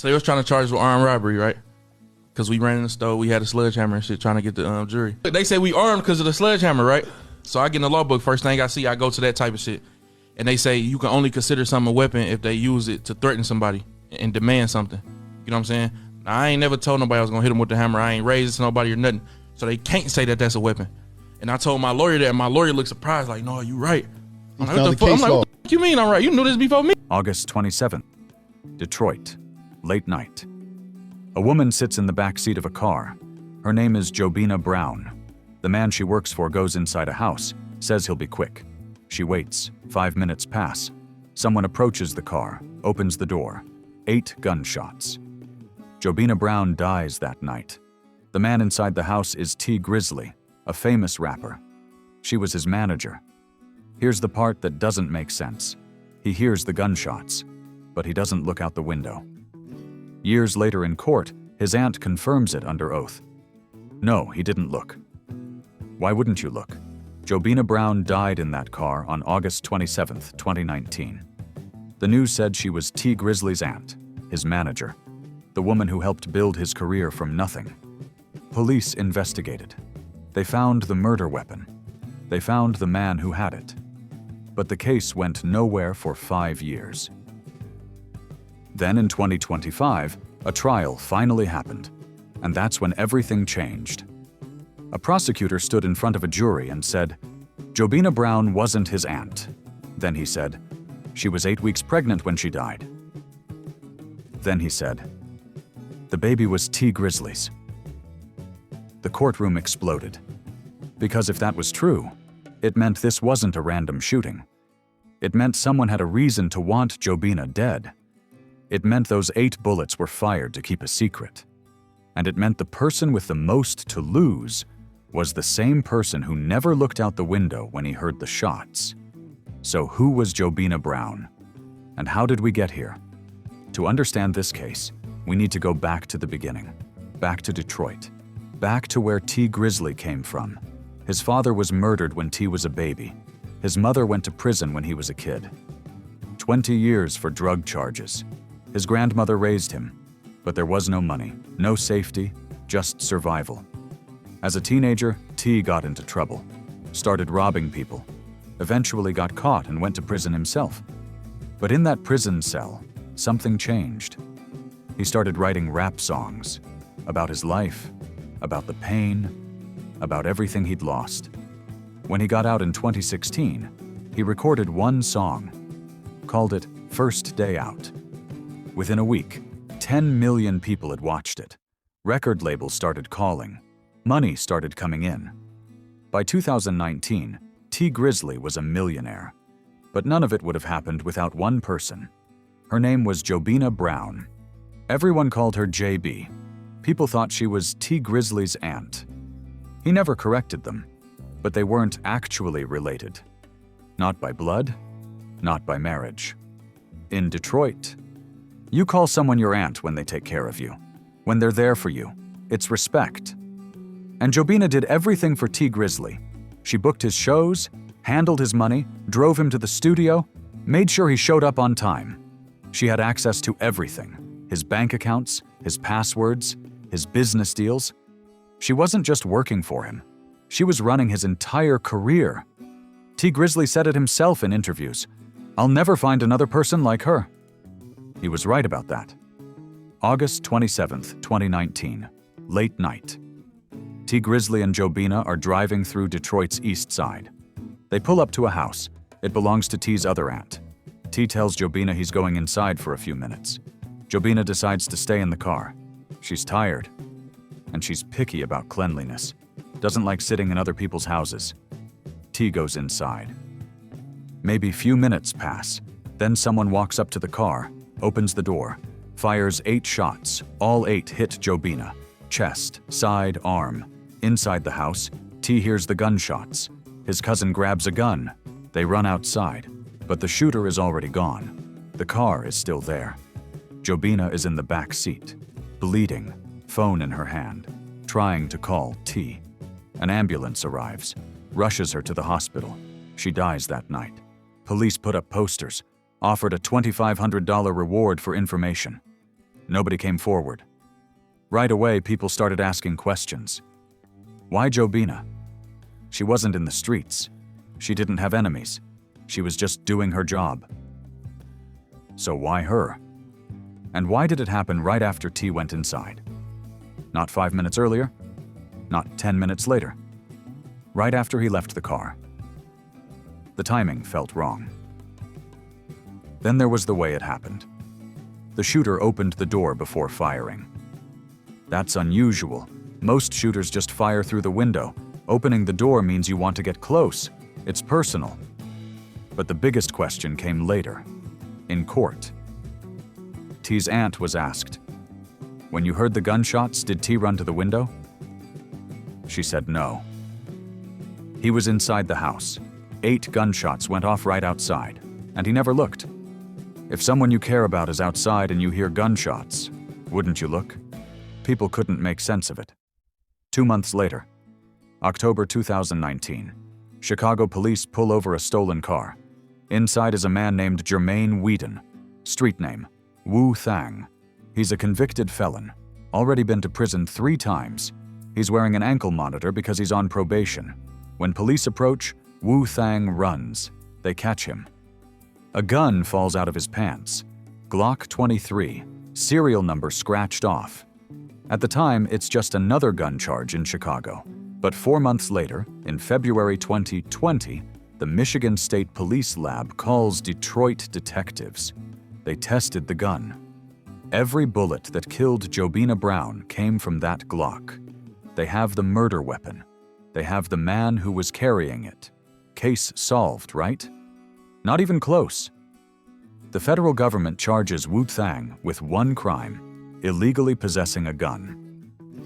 So they was trying to charge us with armed robbery, right? Because we ran in the store, we had a sledgehammer and shit trying to get the jury. They say we armed because of the sledgehammer, right? So I get in the law book, first thing I see, I go to that type of shit. And they say you can only consider something a weapon if they use it to threaten somebody and demand something. You know what I'm saying? Now, I ain't never told nobody I was gonna hit them with the hammer. I ain't raised it to nobody or nothing. So they can't say that that's a weapon. And I told my lawyer that, and my lawyer looked surprised, like, no, you right. I'm like, what the fuck? I'm like, what the fuck you mean I'm right? You knew this before me. August 27th, Detroit, late night. A woman sits in the back seat of a car. Her name is Jobina Brown. The man she works for goes inside a house, says he'll be quick. She waits. 5 minutes pass. Someone approaches the car, opens the door. 8 gunshots. Jobina Brown dies that night. The man inside the house is Tee Grizzley, a famous rapper. She was his manager. Here's the part that doesn't make sense. He hears the gunshots, but he doesn't look out the window. Years later in court, his aunt confirms it under oath. No, he didn't look. Why wouldn't you look? Jobina Brown died in that car on August 27, 2019. The news said she was Tee Grizzley's aunt, his manager, the woman who helped build his career from nothing. Police investigated. They found the murder weapon. They found the man who had it. But the case went nowhere for 5 years. Then in 2025, a trial finally happened, and that's when everything changed. A prosecutor stood in front of a jury and said, Jobina Brown wasn't his aunt. Then he said, she was 8 weeks pregnant when she died. Then he said, the baby was Tee Grizzley's. The courtroom exploded. Because if that was true, it meant this wasn't a random shooting. It meant someone had a reason to want Jobina dead. It meant those 8 bullets were fired to keep a secret. And it meant the person with the most to lose was the same person who never looked out the window when he heard the shots. So who was Jobina Brown? And how did we get here? To understand this case, we need to go back to the beginning, back to Detroit, back to where Tee Grizzley came from. His father was murdered when Tee was a baby. His mother went to prison when he was a kid. 20 years for drug charges. His grandmother raised him, but there was no money, no safety, just survival. As a teenager, Tee got into trouble, started robbing people, eventually got caught and went to prison himself. But in that prison cell, something changed. He started writing rap songs about his life, about the pain, about everything he'd lost. When he got out in 2016, he recorded one song, called it First Day Out. Within a week, 10 million people had watched it. Record labels started calling. Money started coming in. By 2019, Tee Grizzley was a millionaire. But none of it would have happened without one person. Her name was Jobina Brown. Everyone called her JB. People thought she was Tee Grizzley's aunt. He never corrected them, but they weren't actually related. Not by blood, not by marriage. In Detroit, you call someone your aunt when they take care of you, when they're there for you. It's respect. And Jobina did everything for Tee Grizzley. She booked his shows, handled his money, drove him to the studio, made sure he showed up on time. She had access to everything, his bank accounts, his passwords, his business deals. She wasn't just working for him. She was running his entire career. Tee Grizzley said it himself in interviews. I'll never find another person like her. He was right about that. August 27th, 2019, late night. Tee Grizzley and Jobina are driving through Detroit's east side. They pull up to a house. It belongs to Tee's other aunt. Tee tells Jobina he's going inside for a few minutes. Jobina decides to stay in the car. She's tired, and she's picky about cleanliness. Doesn't like sitting in other people's houses. Tee goes inside. Maybe few minutes pass. Then someone walks up to the car, opens the door, fires 8 shots. All 8 hit Jobina. Chest, side, arm. Inside the house, Tee hears the gunshots. His cousin grabs a gun. They run outside, but the shooter is already gone. The car is still there. Jobina is in the back seat, bleeding, phone in her hand, trying to call Tee. An ambulance arrives, rushes her to the hospital. She dies that night. Police put up posters, offered a $2,500 reward for information. Nobody came forward. Right away, people started asking questions. Why Jobina? She wasn't in the streets. She didn't have enemies. She was just doing her job. So why her? And why did it happen right after Tee went inside? Not 5 minutes earlier? Not 10 minutes later? Right after he left the car. The timing felt wrong. Then there was the way it happened. The shooter opened the door before firing. That's unusual. Most shooters just fire through the window. Opening the door means you want to get close. It's personal. But the biggest question came later, in court. Tee's aunt was asked, "When you heard the gunshots, did Tee run to the window?" She said no. He was inside the house. 8 gunshots went off right outside, and he never looked. If someone you care about is outside and you hear gunshots, wouldn't you look? People couldn't make sense of it. 2 months later, October 2019, Chicago police pull over a stolen car. Inside is a man named Jermaine Whedon, street name, Wu Thang. He's a convicted felon, already been to prison 3 times. He's wearing an ankle monitor because he's on probation. When police approach, Wu Thang runs. They catch him. A gun falls out of his pants. Glock 23, serial number scratched off. At the time, it's just another gun charge in Chicago. But 4 months later, in February 2020, the Michigan State Police Lab calls Detroit detectives. They tested the gun. Every bullet that killed Jobina Brown came from that Glock. They have the murder weapon. They have the man who was carrying it. Case solved, right? Not even close. The federal government charges Wu Thang with one crime: illegally possessing a gun.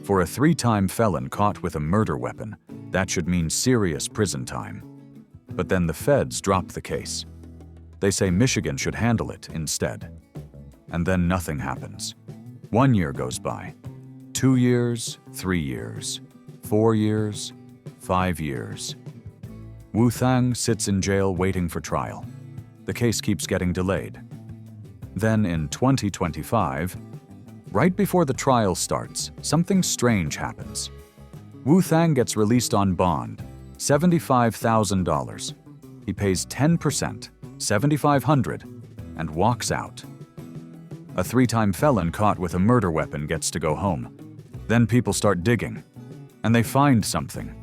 For a 3-time felon caught with a murder weapon, that should mean serious prison time. But then the feds drop the case. They say Michigan should handle it instead. And then nothing happens. 1 year goes by. 2 years, 3 years, 4 years, 5 years. Wu Thang sits in jail waiting for trial. The case keeps getting delayed. Then in 2025, right before the trial starts, something strange happens. Wu Thang gets released on bond, $75,000. He pays 10%, $7,500, and walks out. A 3-time felon caught with a murder weapon gets to go home. Then people start digging, and they find something.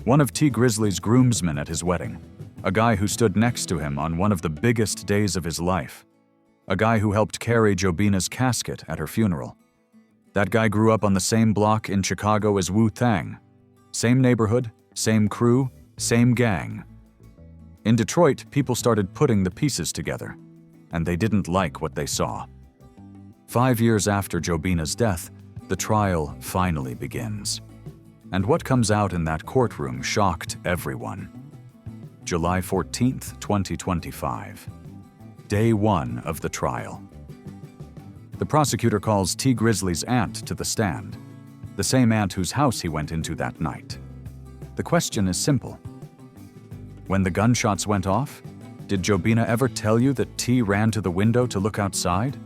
One of Tee Grizzley's groomsmen at his wedding, a guy who stood next to him on one of the biggest days of his life, a guy who helped carry Jobina's casket at her funeral. That guy grew up on the same block in Chicago as Wu Thang. Same neighborhood, same crew, same gang. In Detroit, people started putting the pieces together, and they didn't like what they saw. 5 years after Jobina's death, the trial finally begins. And what comes out in that courtroom shocked everyone. July 14th, 2025. Day 1 of the trial. The prosecutor calls Tee Grizzley's aunt to the stand, the same aunt whose house he went into that night. The question is simple. When the gunshots went off, did Jobina ever tell you that Tee ran to the window to look outside?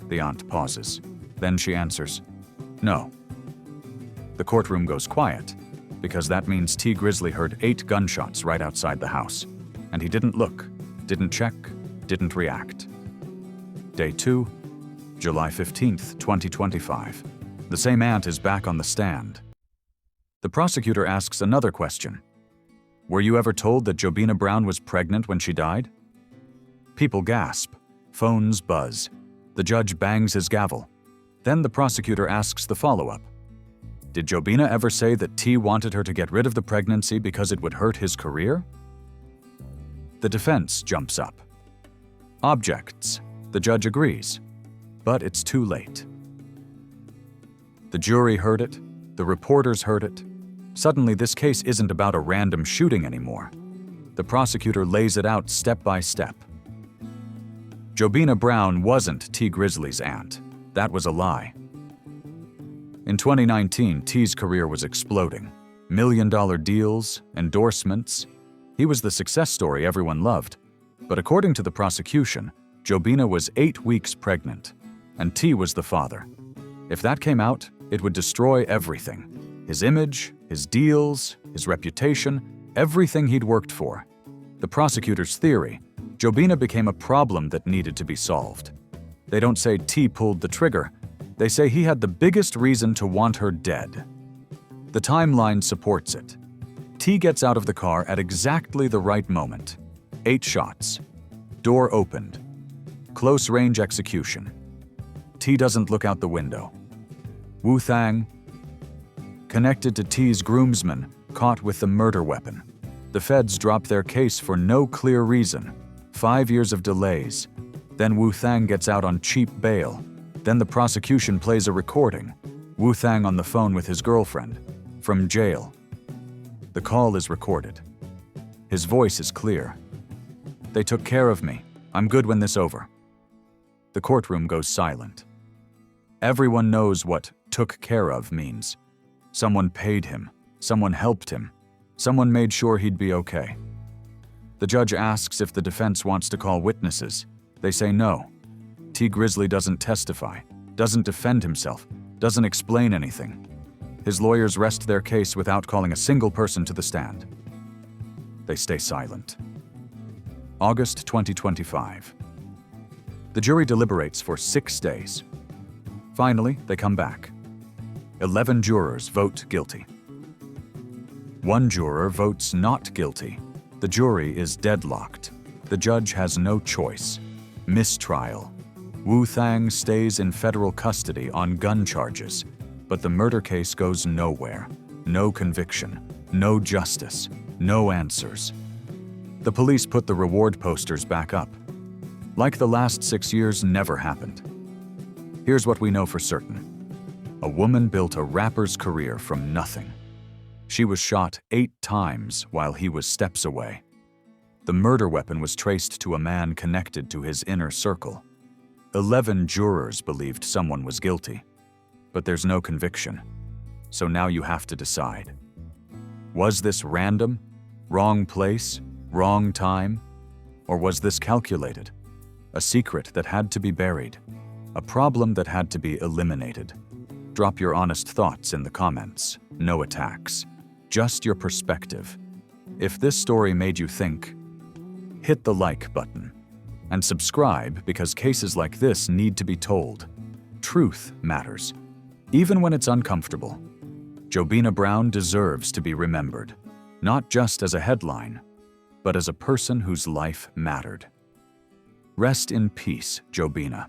The aunt pauses. Then she answers, "No." The courtroom goes quiet, because that means Tee Grizzley heard 8 gunshots right outside the house, and he didn't look, didn't check, didn't react. Day 2, July 15th, 2025. The same aunt is back on the stand. The prosecutor asks another question. Were you ever told that Jobina Brown was pregnant when she died? People gasp. Phones buzz. The judge bangs his gavel. Then the prosecutor asks the follow-up. Did Jobina ever say that Tee wanted her to get rid of the pregnancy because it would hurt his career? The defense jumps up. Objects. The judge agrees, but it's too late. The jury heard it. The reporters heard it. Suddenly, this case isn't about a random shooting anymore. The prosecutor lays it out step by step. Jobina Brown wasn't Tee Grizzley's aunt. That was a lie. In 2019, Tee's career was exploding. $1 million deals, endorsements. He was the success story everyone loved. But according to the prosecution, Jobina was 8 weeks pregnant. and Tee was the father. If that came out, it would destroy everything. His image, his deals, his reputation, everything he'd worked for. The prosecutor's theory, Jobina became a problem that needed to be solved. They don't say Tee pulled the trigger. They say he had the biggest reason to want her dead. The timeline supports it. Tee gets out of the car at exactly the right moment. 8 shots. Door opened. Close-range execution. Tee doesn't look out the window. Wu Thang, connected to Tee's groomsman, caught with the murder weapon. The feds drop their case for no clear reason. 5 years of delays. Then Wu Thang gets out on cheap bail. Then the prosecution plays a recording. Wu Thang on the phone with his girlfriend. From jail. The call is recorded. His voice is clear. "They took care of me. I'm good when this over." The courtroom goes silent. Everyone knows what "took care of" means. Someone paid him. Someone helped him. Someone made sure he'd be okay. The judge asks if the defense wants to call witnesses. They say no. Tee Grizzley doesn't testify, doesn't defend himself, doesn't explain anything. His lawyers rest their case without calling a single person to the stand. They stay silent. August 2025. The jury deliberates for 6 days. Finally, they come back. 11 jurors vote guilty. 1 juror votes not guilty. The jury is deadlocked. The judge has no choice. Mistrial. Wu Thang stays in federal custody on gun charges, but the murder case goes nowhere. No conviction, no justice, no answers. The police put the reward posters back up. Like the last 6 years never happened. Here's what we know for certain. A woman built a rapper's career from nothing. She was shot 8 times while he was steps away. The murder weapon was traced to a man connected to his inner circle. 11 jurors believed someone was guilty. But there's no conviction. So now you have to decide. Was this random? Wrong place? Wrong time? Or was this calculated? A secret that had to be buried? A problem that had to be eliminated? Drop your honest thoughts in the comments. No attacks. Just your perspective. If this story made you think, hit the like button. And subscribe because cases like this need to be told. Truth matters. Even when it's uncomfortable. Jobina Brown deserves to be remembered, not just as a headline, but as a person whose life mattered. Rest in peace, Jobina.